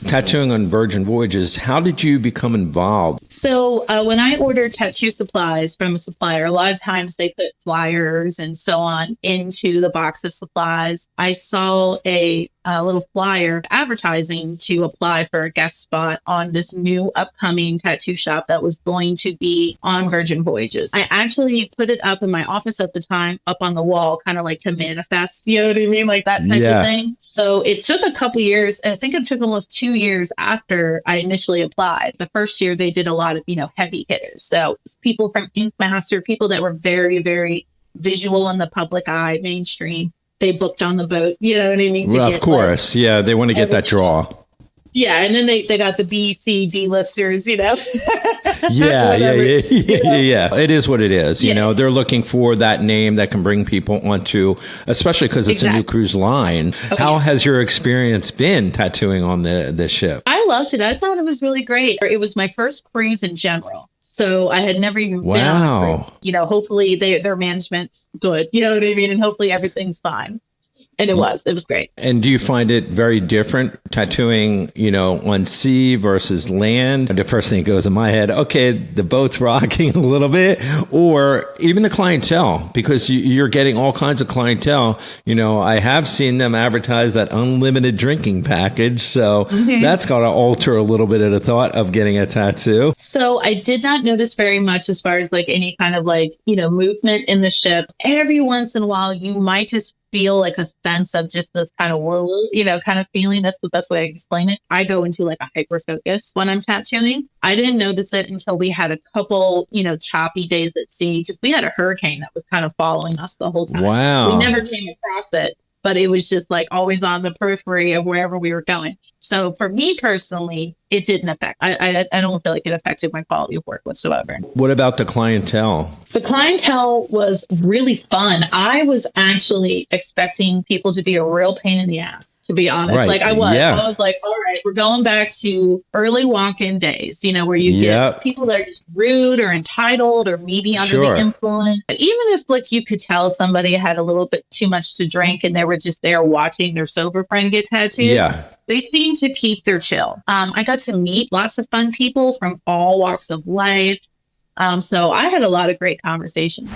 tattooing on Virgin Voyages. How did you become involved? So when I order tattoo supplies from a supplier, a lot of times they put flyers and so on into the box of supplies. I saw a little flyer advertising to apply for a guest spot on this new upcoming tattoo shop that was going to be on Virgin Voyages. I actually put it up in my office at the time, up on the wall, kind of like to manifest, you know what I mean? Like that type of thing. So it took a couple years. I think it took almost 2 years after I initially applied. The first year they did a lot of, heavy hitters. So people from Ink Master, people that were very, very visual in the public eye, mainstream. They booked on the boat, you know what I mean? Well, of course. Yeah. They want to get that draw. Yeah. And then they got the B, C, D listers, Yeah. It is what it is. They're looking for that name that can bring people onto, especially because it's a new cruise line. Okay. How has your experience been tattooing on the ship? I loved it. I thought it was really great. It was my first cruise in general. So I had never even been on a cruise. Hopefully their management's good. You know what I mean? And hopefully everything's fine. And it was great. And do you find it very different tattooing, on sea versus land? The first thing that goes in my head, okay, the boat's rocking a little bit, or even the clientele, because you're getting all kinds of clientele. I have seen them advertise that unlimited drinking package. So that's got to alter a little bit of the thought of getting a tattoo. So I did not notice very much as far as like any kind of movement in the ship. Every once in a while, you might just feel like a sense of just this kind of kind of feeling. That's the best way I can explain it. I go into like a hyper focus when I'm tattooing. I didn't notice it until we had a couple, choppy days at sea. Just we had a hurricane that was kind of following us the whole time. Wow. We never came across it, but it was just like always on the periphery of wherever we were going. So for me personally, it didn't affect. I don't feel like it affected my quality of work whatsoever. What about the clientele? The clientele was really fun. I was actually expecting people to be a real pain in the ass, to be honest. Right. Like I was. Yeah. I was like, all right, we're going back to early walk-in days, where you get people that are just rude or entitled or maybe under the influence. But even if you could tell somebody had a little bit too much to drink and they were just there watching their sober friend get tattooed. They seem to keep their chill. I got to meet lots of fun people from all walks of life. So I had a lot of great conversations.